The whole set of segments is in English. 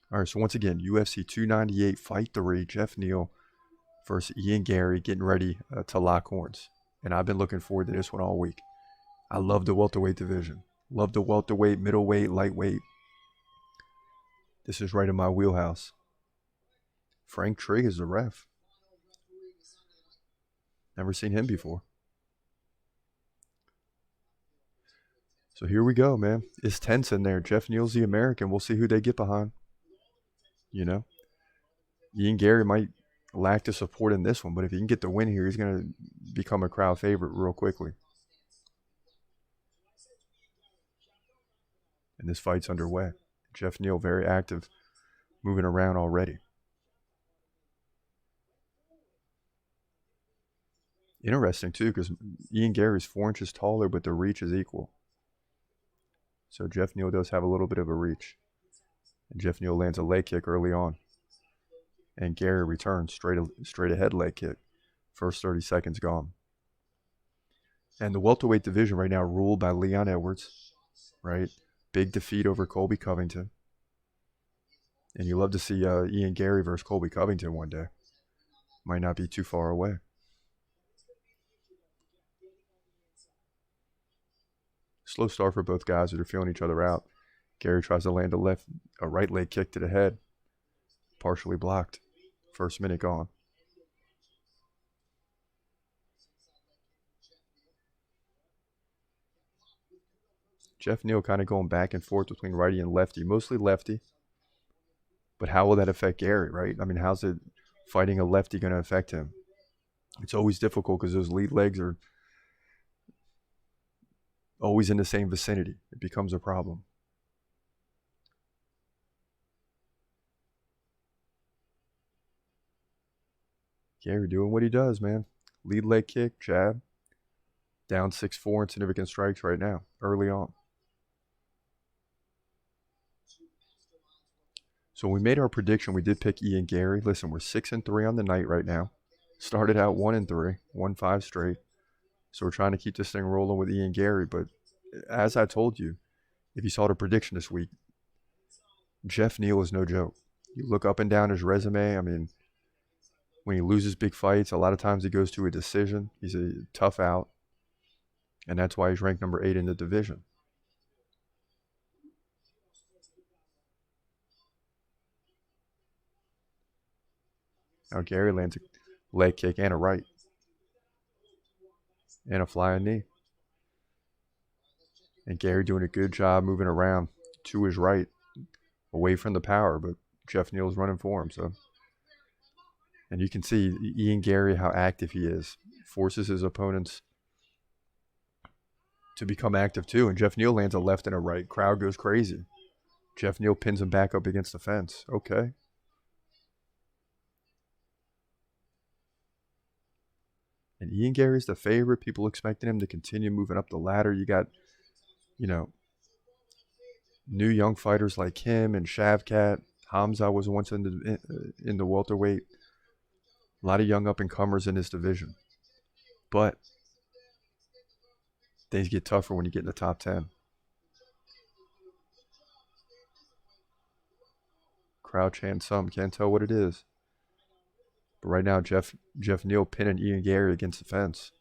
All right, so once again, UFC 298, Fight 3, Geoff Neal versus Ian Garry, getting ready to lock horns. And I've been looking forward to this one all week. I love the welterweight division. Love the welterweight, middleweight, lightweight. This is right in my wheelhouse. Frank Trigg is the ref. Never seen him before. So here we go, man. It's tense in there. Geoff Neal's the American. We'll see who they get behind. You know, Ian Garry might lack the support in this one, but if he can get the win here, he's going to become a crowd favorite real quickly. And this fight's underway. Geoff Neal very active, moving around already. Interesting, too, because Ian Garry's 4 inches taller, but the reach is equal. So Geoff Neal does have a little bit of a reach. And Geoff Neal lands a leg kick early on. And Garry returns straight ahead leg kick. First 30 seconds gone. And the welterweight division right now ruled by Leon Edwards, right? Big defeat over Colby Covington. And you love to see Ian Garry versus Colby Covington one day. Might not be too far away. Slow start for both guys that are feeling each other out. Garry tries to land a right leg kick to the head. Partially blocked. First minute gone. Geoff Neal kind of going back and forth between righty and lefty. Mostly lefty. But how will that affect Garry, right? I mean, how's it fighting a lefty going to affect him? It's always difficult because those lead legs are always in the same vicinity. It becomes a problem. Garry doing what he does, man. Lead leg kick, jab. Down 6-4 in significant strikes right now, early on. So we made our prediction. We did pick Ian Garry. Listen, we're 6-3 on the night right now. Started out 1-3, won 5 straight. So we're trying to keep this thing rolling with Ian Garry. But as I told you, if you saw the prediction this week, Geoff Neal is no joke. You look up and down his resume. I mean, when he loses big fights, a lot of times he goes to a decision. He's a tough out. And that's why he's ranked number 8 in the division. Now Garry lands a leg kick and a right. And a flying knee. And Garry doing a good job moving around to his right, away from the power, but Geoff Neal's running for him. So, and you can see Ian Garry, how active he is. Forces his opponents to become active too. And Geoff Neal lands a left and a right. Crowd goes crazy. Geoff Neal pins him back up against the fence. Okay. And Ian Garry's the favorite. People expecting him to continue moving up the ladder. You got, new young fighters like him and Shavkat. Hamza was once in the welterweight. A lot of young up-and-comers in this division. But things get tougher when you get in the top 10. Crowd chant some. Can't tell what it is. But right now, Geoff Neal pinning Ian Garry against the fence.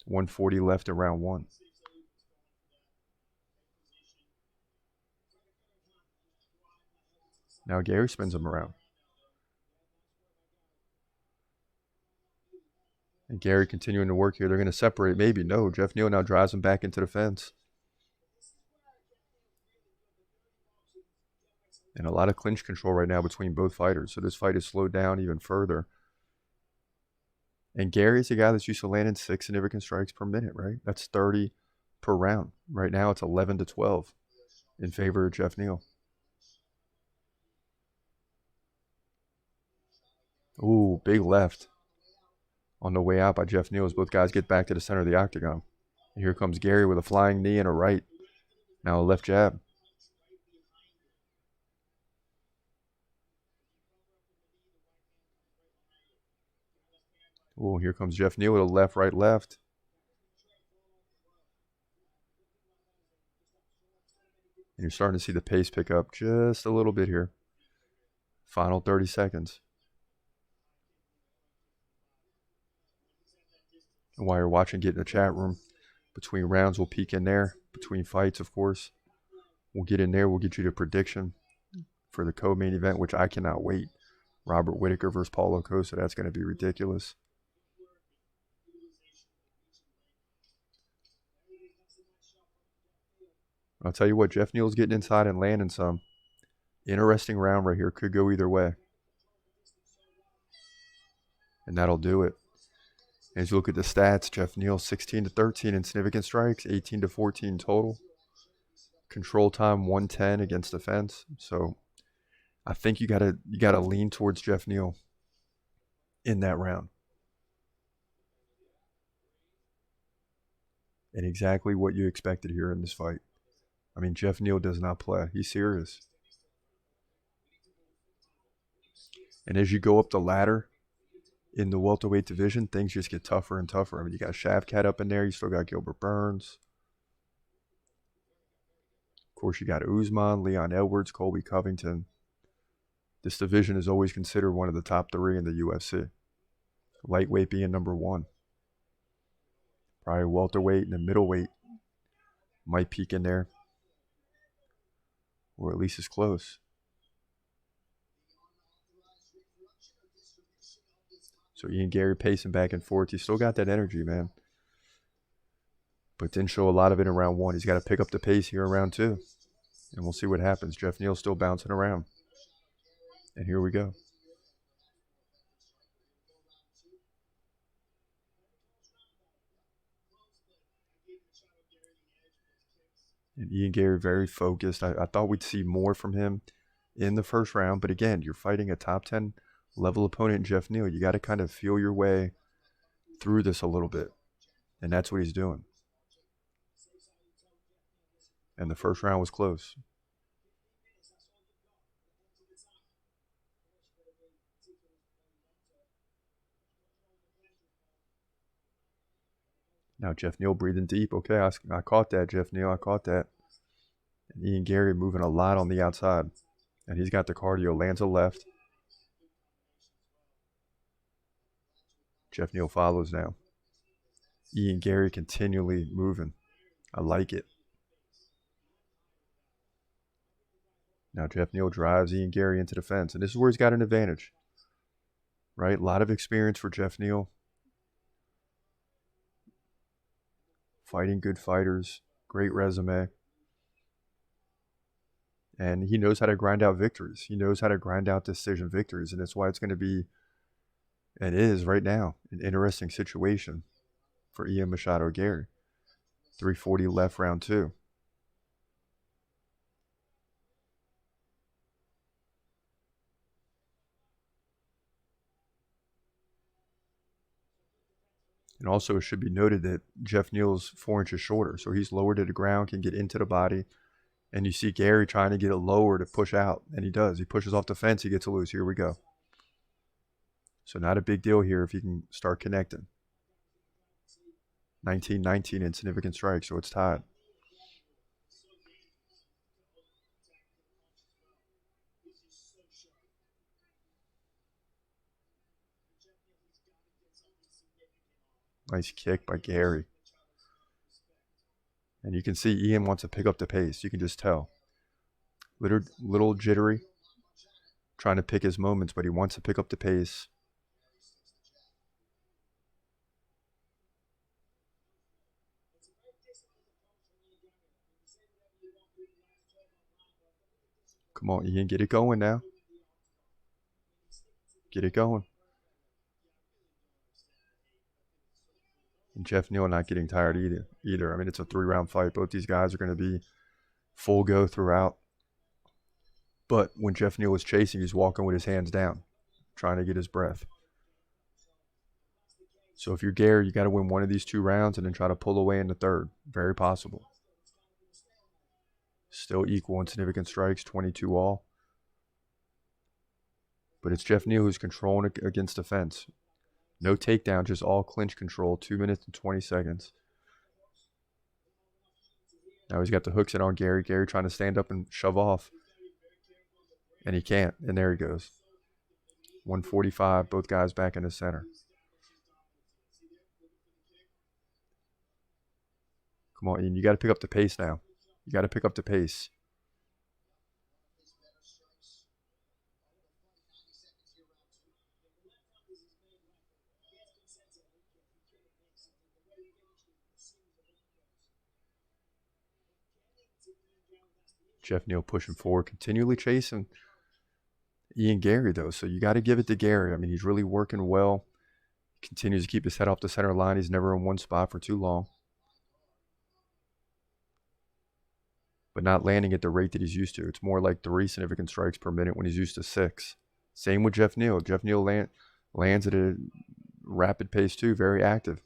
140 left in round 1. Now Garry spins him around. And Garry continuing to work here. They're going to separate. Maybe. No. Geoff Neal now drives him back into the fence. And a lot of clinch control right now between both fighters. So this fight is slowed down even further. And Gary's a guy that's used to landing 6 significant strikes per minute, right? That's 30 per round. Right now it's 11-12 in favor of Geoff Neal. Ooh, big left on the way out by Geoff Neal as both guys get back to the center of the octagon. And here comes Garry with a flying knee and a right. Now a left jab. Ooh, here comes Geoff Neal with a left, right, left. And you're starting to see the pace pick up just a little bit here. Final 30 seconds. And while you're watching, get in the chat room. Between rounds, we'll peek in there. Between fights, of course. We'll get in there. We'll get you the prediction for the co-main event, which I cannot wait. Robert Whittaker versus Paulo Costa. That's going to be ridiculous. I'll tell you what, Geoff Neal's getting inside and landing some. Interesting round right here. Could go either way. And that'll do it. As you look at the stats, Geoff Neal 16-13 in significant strikes, 18-14 total. Control time 110 against defense. So I think you gotta lean towards Geoff Neal in that round. And exactly what you expected here in this fight. I mean, Geoff Neal does not play. He's serious. And as you go up the ladder in the welterweight division, things just get tougher and tougher. I mean, you got Shavkat up in there. You still got Gilbert Burns. Of course, you got Usman, Leon Edwards, Colby Covington. This division is always considered one of the top 3 in the UFC. Lightweight being number 1. Probably welterweight and the middleweight might peak in there. Or at least as close. So Ian Garry pacing back and forth. He's still got that energy, man. But didn't show a lot of it in round 1. He's got to pick up the pace here in round 2. And we'll see what happens. Geoff Neal's still bouncing around. And here we go. And Ian Garry very focused. I thought we'd see more from him in the first round. But again, you're fighting a top 10 level opponent, Geoff Neal. You got to kind of feel your way through this a little bit. And that's what he's doing. And the first round was close. Now Geoff Neal breathing deep. Okay, I caught that, Geoff Neal. I caught that. And Ian Garry moving a lot on the outside. And he's got the cardio. Lands a left. Geoff Neal follows now. Ian Garry continually moving. I like it. Now Geoff Neal drives Ian Garry into the fence. And this is where he's got an advantage. Right? A lot of experience for Geoff Neal. Fighting good fighters. Great resume. And he knows how to grind out victories. He knows how to grind out decision victories. And that's why it's going to be, and is right now, an interesting situation for Ian Machado Garry. 3:40 left, round 2. And also it should be noted that Geoff Neal's 4 inches shorter. So he's lower to the ground, can get into the body. And you see Garry trying to get it lower to push out. And he does. He pushes off the fence. He gets loose. Here we go. So not a big deal here if you can start connecting. 19-19 in significant strikes, so it's tied. Nice kick by Garry. And you can see Ian wants to pick up the pace. You can just tell. Little jittery. Trying to pick his moments, but he wants to pick up the pace. Come on, Ian, get it going now. Get it going. And Geoff Neal not getting tired either. I mean, it's a 3-round fight. Both these guys are going to be full go throughout. But when Geoff Neal was chasing, he's walking with his hands down, trying to get his breath. So if you're Garry, you got to win one of these 2 rounds and then try to pull away in the third. Very possible. Still equal in significant strikes, 22 all. But it's Geoff Neal who's controlling against the fence. No takedown, just all clinch control, 2 minutes and 20 seconds. Now he's got the hooks in on Garry. Garry trying to stand up and shove off. And he can't. And there he goes. 145, both guys back in the center. Come on, Ian, you got to pick up the pace now. You got to pick up the pace. Geoff Neal pushing forward, continually chasing Ian Garry, though. So you got to give it to Garry. I mean, he's really working well. Continues to keep his head off the center line. He's never in one spot for too long. But not landing at the rate that he's used to. It's more like 3 significant strikes per minute when he's used to 6. Same with Geoff Neal. Geoff Neal lands at a rapid pace too, very active.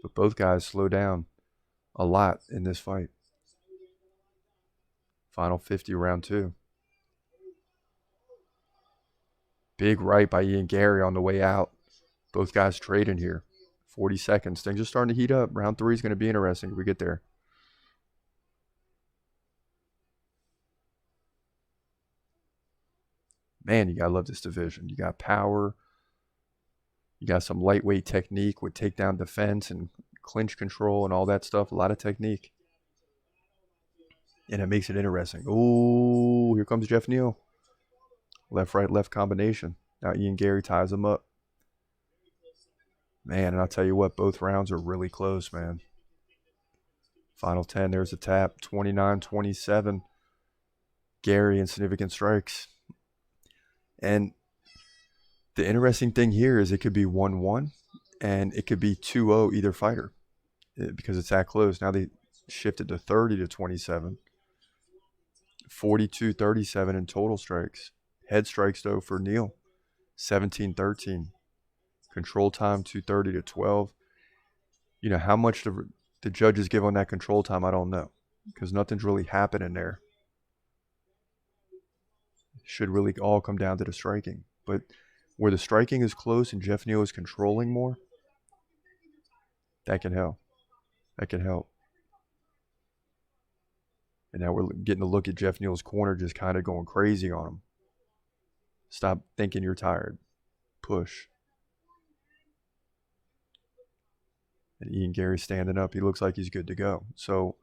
But both guys slow down a lot in this fight. Final 50, round 2. Big right by Ian Garry on the way out. Both guys trading here. 40 seconds. Things are starting to heat up. Round 3 is going to be interesting if we get there. Man, you got to love this division. You got power. You got some lightweight technique with takedown defense and clinch control and all that stuff. A lot of technique. And it makes it interesting. Oh, here comes Geoff Neal. Left, right, left combination. Now Ian Garry ties him up. Man, and I'll tell you what, both rounds are really close, man. Final 10, there's a tap. 29-27. Garry in significant strikes. And the interesting thing here is it could be 1-1 and it could be 2-0 either fighter because it's that close. Now they shifted to 30-27. 42-37 in total strikes. Head strikes, though, for Neal. 17-13. Control time, 230-12. You know, how much the judges give on that control time, I don't know. Because nothing's really happening there. Should really all come down to the striking. But where the striking is close and Geoff Neal is controlling more, that can help. That can help. And now we're getting a look at Geoff Neal's corner just kind of going crazy on him. Stop thinking you're tired. Push. And Ian Garry standing up. He looks like he's good to go. So,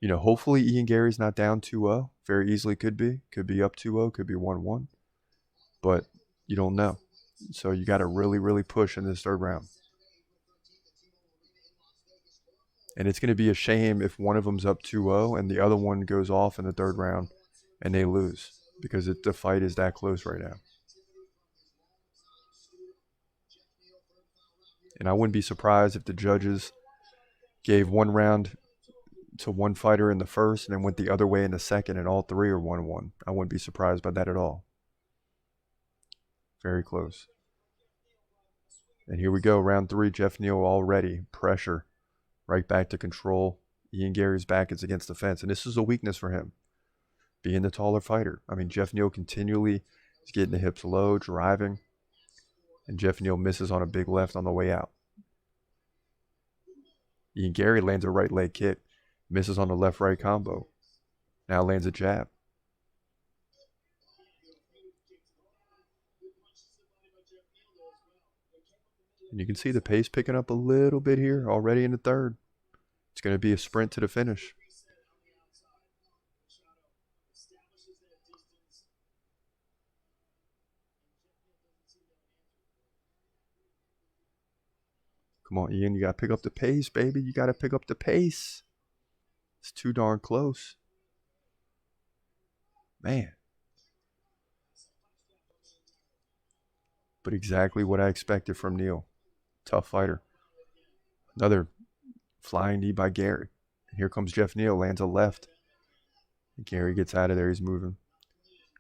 you know, hopefully Ian Garry's not down 2-0. Very easily could be. Could be up 2-0. Could be 1-1. But you don't know. So you got to really, really push in this third round. And it's going to be a shame if one of them's up 2-0 and the other one goes off in the third round and they lose because the fight is that close right now. And I wouldn't be surprised if the judges gave one round to one fighter in the first and then went the other way in the second and all 3 are 1-1. I wouldn't be surprised by that at all. Very close. And here we go, round 3. Geoff Neal already. Pressure. Right back to control. Ian Garry's back is against the fence. And this is a weakness for him, being the taller fighter. I mean, Geoff Neal continually is getting the hips low, driving. And Geoff Neal misses on a big left on the way out. Ian Garry lands a right leg kick. Misses on the left-right combo. Now lands a jab. And you can see the pace picking up a little bit here already in the third. It's going to be a sprint to the finish. Come on, Ian, you got to pick up the pace, baby. You got to pick up the pace. It's too darn close. Man. But exactly what I expected from Neal. Tough fighter. Another flying knee by Garry. And here comes Geoff Neal, lands a left. And Garry gets out of there. He's moving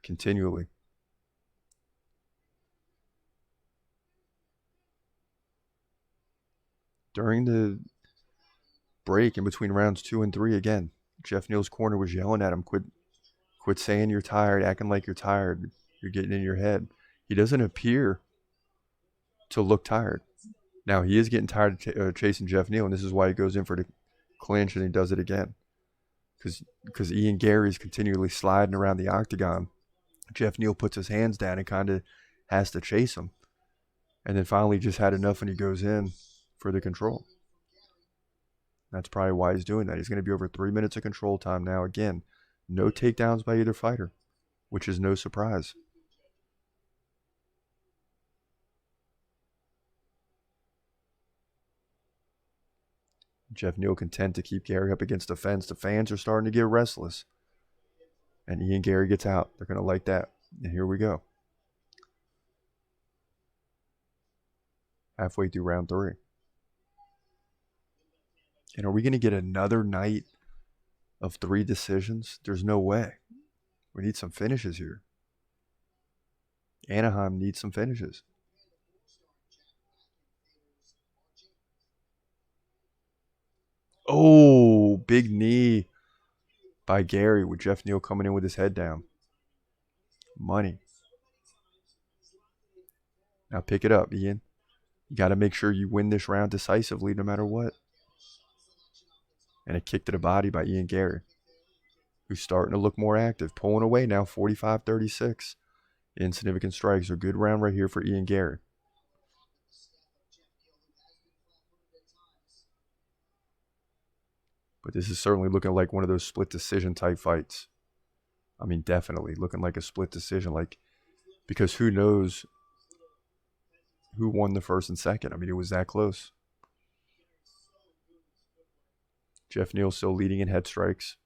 continually. During the break in between rounds 2 and 3, again, Geoff Neal's corner was yelling at him, quit saying you're tired, acting like you're tired. You're getting in your head. He doesn't appear to look tired. Now, he is getting tired of chasing Geoff Neal, and this is why he goes in for the clinch, and he does it again. Because Ian Garry's continually sliding around the octagon. Geoff Neal puts his hands down and kind of has to chase him. And then finally just had enough and he goes in for the control. That's probably why he's doing that. He's going to be over 3 minutes of control time now. Again, no takedowns by either fighter, which is no surprise. Geoff Neal content to keep Garry up against the fence. The fans are starting to get restless. And Ian Garry gets out. They're going to like that. And here we go. Halfway through round 3. And are we going to get another night of 3 decisions? There's no way. We need some finishes here. Anaheim needs some finishes. Oh, big knee by Garry with Geoff Neal coming in with his head down. Money. Now pick it up, Ian. You got to make sure you win this round decisively no matter what. And a kick to the body by Ian Garry, who's starting to look more active. Pulling away now, 45-36. Insignificant strikes. A good round right here for Ian Garry. But this is certainly looking like one of those split decision type fights. I mean, definitely looking like a split decision. Because who knows who won the first and second. I mean, it was that close. Geoff Neal still leading in head strikes,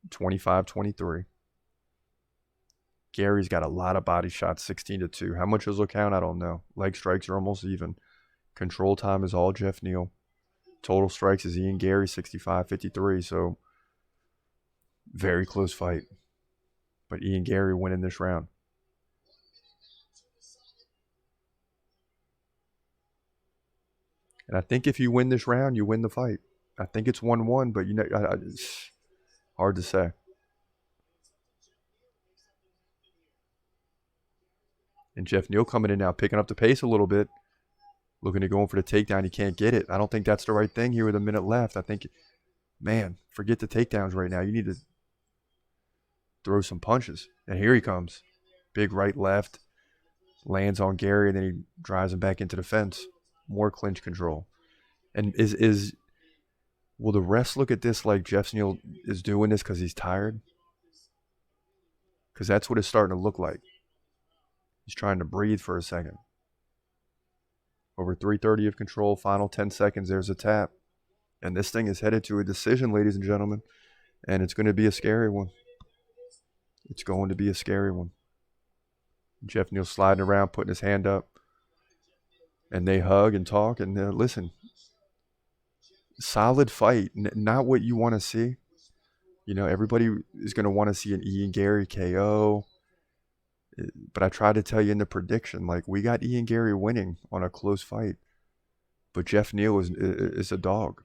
25-23. Gary's got a lot of body shots, 16-2. How much those will count, I don't know. Leg strikes are almost even. Control time is all Geoff Neal. Total strikes is Ian Garry, 65-53. So, very close fight. But Ian Garry winning this round. And I think if you win this round, you win the fight. I think it's 1-1, but it's hard to say. And Geoff Neal coming in now, picking up the pace a little bit. Looking to go in for the takedown. He can't get it. I don't think that's the right thing here with a minute left. I think, man, forget the takedowns right now. You need to throw some punches. And here he comes. Big right, left. Lands on Garry, and then he drives him back into the fence. More clinch control. And will the refs look at this like Geoff Neal is doing this because he's tired? Because that's what it's starting to look like. He's trying to breathe for a second. Over 3:30 of control, final 10 seconds, there's a tap. And this thing is headed to a decision, ladies and gentlemen. And it's going to be a scary one. It's going to be a scary one. Geoff Neal sliding around, putting his hand up. And they hug and talk. And listen, solid fight. Not what you want to see. You know, everybody is going to want to see an Ian Garry KO. But I tried to tell you in the prediction, like, we got Ian Garry winning on a close fight. But Geoff Neal is a dog.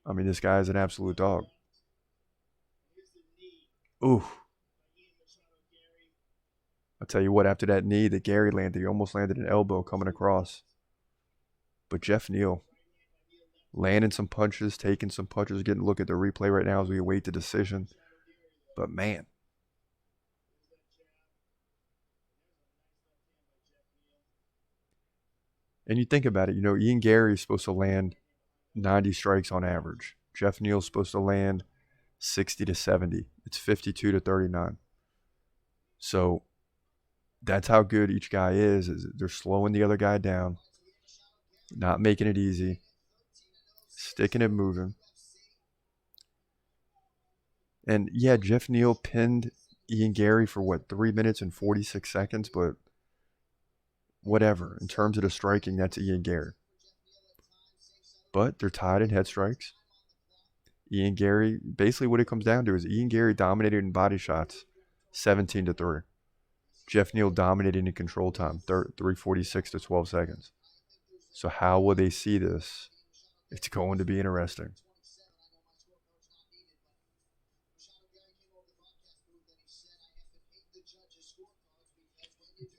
I mean, this guy is an absolute dog. Ooh. I'll tell you what, after that knee that Garry landed, he almost landed an elbow coming across. But Geoff Neal landing some punches, taking some punches, getting a look at the replay right now as we await the decision. But, man. And you think about it, you know, Ian Garry is supposed to land 90 strikes on average. Geoff Neal is supposed to land 60 to 70. It's 52 to 39. So that's how good each guy is they're slowing the other guy down, not making it easy, sticking it moving. And yeah, Geoff Neal pinned Ian Garry for 3 minutes and 46 seconds, but whatever. In terms of the striking, that's Ian Garry. But they're tied in head strikes. Ian Garry, basically what it comes down to is Ian Garry dominated in body shots, 17 to 3. Geoff Neal dominated in control time, 3:46 to 12 seconds. So how will they see this? It's going to be interesting.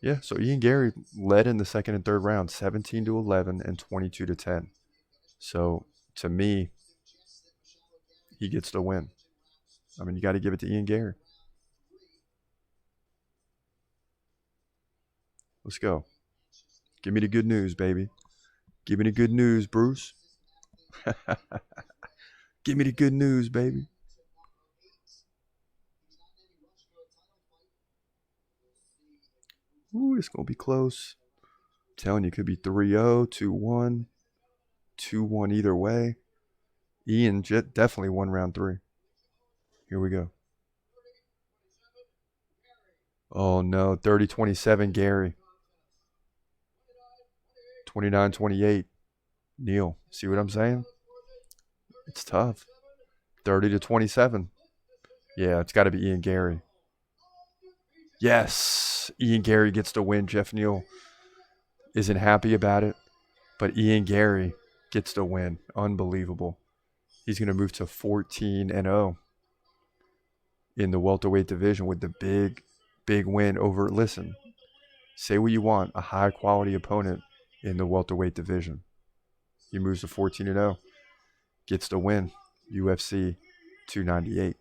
Yeah, so Ian Garry led in the second and third round, 17 to 11 and 22 to 10. So to me, he gets the win. I mean, you got to give it to Ian Garry. Let's go. Give me the good news, baby. Give me the good news, Bruce. Give me the good news, baby. Ooh, it's going to be close. I'm telling you, it could be 3-0, 2-1, 2-1 either way. Ian definitely won round 3. Here we go. Oh, no. 30-27, Garry. 29-28, Neal. See what I'm saying? It's tough. 30-27. Yeah, it's got to be Ian Garry. Yes, Ian Garry gets the win. Geoff Neal isn't happy about it, but Ian Garry gets the win. Unbelievable. He's going to move to 14-0 in the welterweight division with the big win over, listen, say what you want, a high-quality opponent in the welterweight division. He moves to 14-0, gets the win, UFC 298.